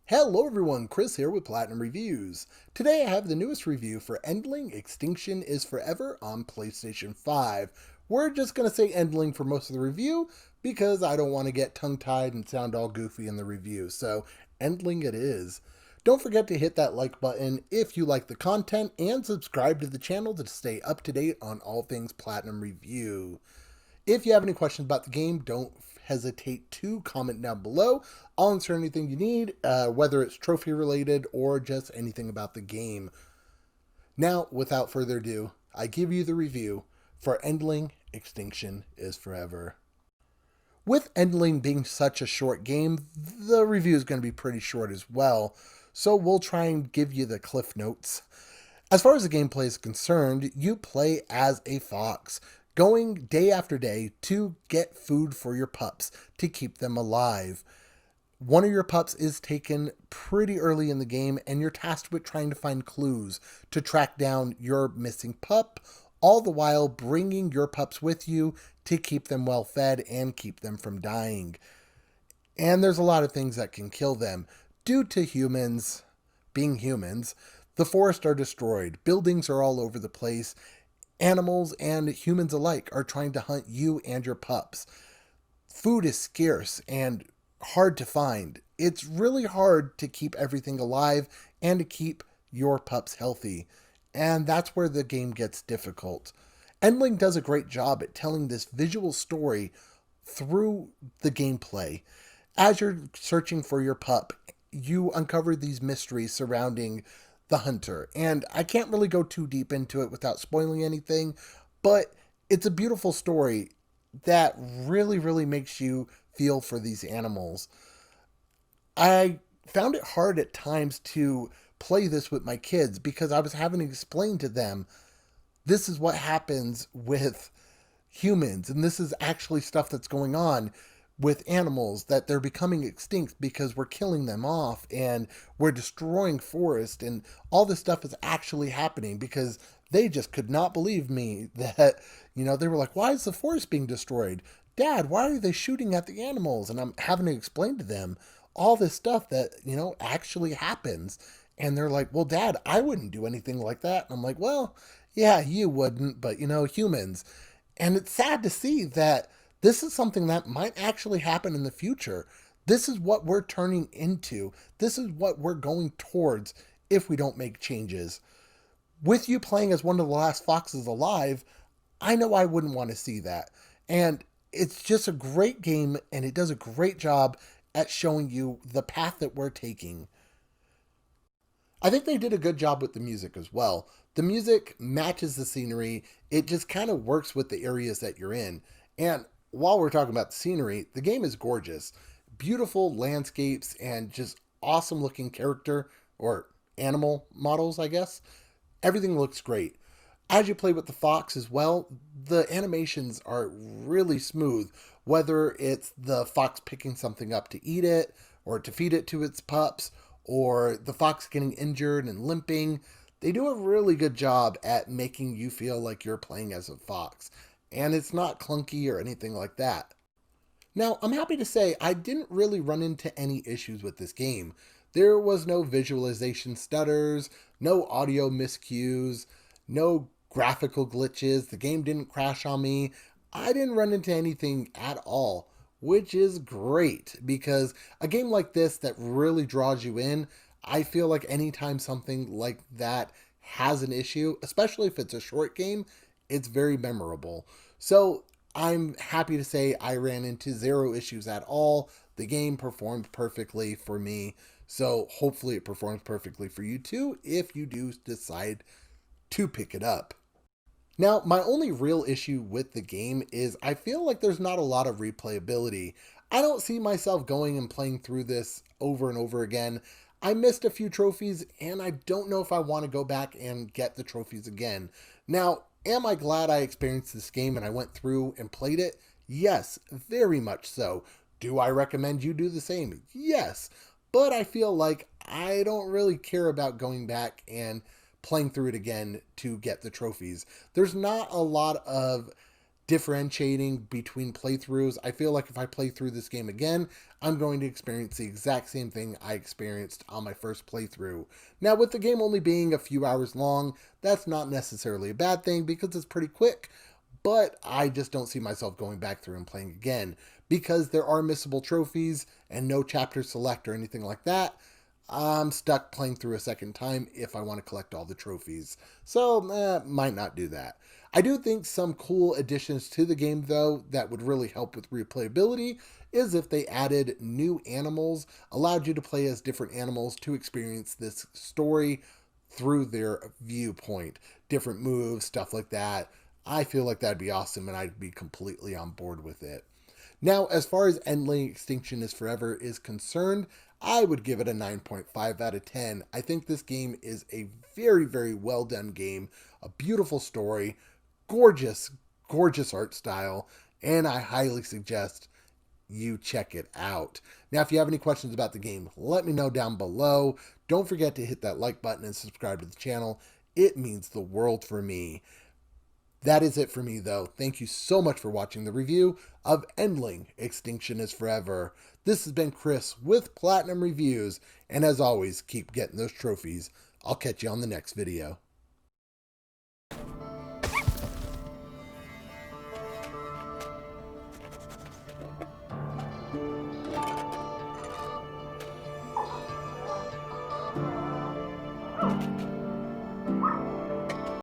Hello everyone, Chris here with Platinum Reviews. Today I have the newest review for Endling Extinction is Forever on PlayStation 5. We're just going to say Endling for most of the review because I don't want to get tongue-tied and sound all goofy in the review, so Endling it is. Don't forget to hit that like button if you like the content and subscribe to the channel to stay up to date on all things Platinum Review. If you have any questions about the game, don't hesitate to comment down below. I'll answer anything you need, whether it's trophy related or just anything about the game. Now, without further ado, I give you the review for Endling Extinction is Forever. With Endling being such a short game, the review is going to be pretty short as well, so we'll try and give you the cliff notes. As far as the gameplay is concerned, you play as a fox, going day after day to get food for your pups to keep them alive. One of your pups is taken pretty early in the game, and you're tasked with trying to find clues to track down your missing pup, all the while bringing your pups with you to keep them well fed and keep them from dying. And there's a lot of things that can kill them. Due to humans being humans, the forests are destroyed, buildings are all over the place, animals and humans alike are trying to hunt you and your pups. Food is scarce and hard to find. It's really hard to keep everything alive and to keep your pups healthy. And that's where the game gets difficult. Endling does a great job at telling this visual story through the gameplay. As you're searching for your pup, you uncover these mysteries surrounding the hunter. And I can't really go too deep into it without spoiling anything, but it's a beautiful story that really makes you feel for these animals. I found it hard at times to play this with my kids because I was having to explain to them this is what happens with humans, and this is actually stuff that's going on with animals, that they're becoming extinct because we're killing them off and we're destroying forest, and all this stuff is actually happening because they just could not believe me that, they were like, why is the forest being destroyed? Dad, why are they shooting at the animals? And I'm having to explain to them all this stuff that, actually happens. And they're like, well, Dad, I wouldn't do anything like that. And I'm like, well, yeah, you wouldn't, but, humans. And it's sad to see that this is something that might actually happen in the future. This is what we're turning into. This is what we're going towards if we don't make changes. With you playing as one of the last foxes alive, I know I wouldn't want to see that. And it's just a great game, and it does a great job at showing you the path that we're taking. I think they did a good job with the music as well. The music matches the scenery. It just kind of works with the areas that you're in. And while we're talking about the scenery, the game is gorgeous. Beautiful landscapes and just awesome looking character or animal models, I guess. Everything looks great. As you play with the fox as well, the animations are really smooth, whether it's the fox picking something up to eat it or to feed it to its pups, or the fox getting injured and limping. They do a really good job at making you feel like you're playing as a fox, and it's not clunky or anything like that. Now, I'm happy to say I didn't really run into any issues with this game. There was no visualization stutters, no audio miscues, no graphical glitches. The game didn't crash on me. I didn't run into anything at all, which is great because a game like this that really draws you in, I feel like anytime something like that has an issue, especially if it's a short game, it's very memorable. So I'm happy to say I ran into zero issues at all. The game performed perfectly for me. So hopefully it performs perfectly for you too if you do decide to pick it up. Now, my only real issue with the game is I feel like there's not a lot of replayability. I don't see myself going and playing through this over and over again. I missed a few trophies, and I don't know if I want to go back and get the trophies again. Now, am I glad I experienced this game and I went through and played it? Yes, very much so. Do I recommend you do the same? Yes. But I feel like I don't really care about going back and playing through it again to get the trophies. There's not a lot of differentiating between playthroughs. I feel like if I play through this game again, I'm going to experience the exact same thing I experienced on my first playthrough. Now, with the game only being a few hours long, that's not necessarily a bad thing because it's pretty quick, but I just don't see myself going back through and playing again because there are missable trophies and no chapter select or anything like that. I'm stuck playing through a second time if I want to collect all the trophies. So, might not do that. I do think some cool additions to the game, though, that would really help with replayability is if they added new animals, allowed you to play as different animals to experience this story through their viewpoint, different moves, stuff like that. I feel like that'd be awesome and I'd be completely on board with it. Now, as far as Endling Extinction is Forever is concerned, I would give it a 9.5 out of 10. I think this game is a very, very well done game, a beautiful story, gorgeous, gorgeous art style, and I highly suggest you check it out. Now, if you have any questions about the game, let me know down below. Don't forget to hit that like button and subscribe to the channel. It means the world for me. That is it for me, though. Thank you so much for watching the review of Endling Extinction is Forever. This has been Chris with Platinum Reviews, and as always, keep getting those trophies. I'll catch you on the next video.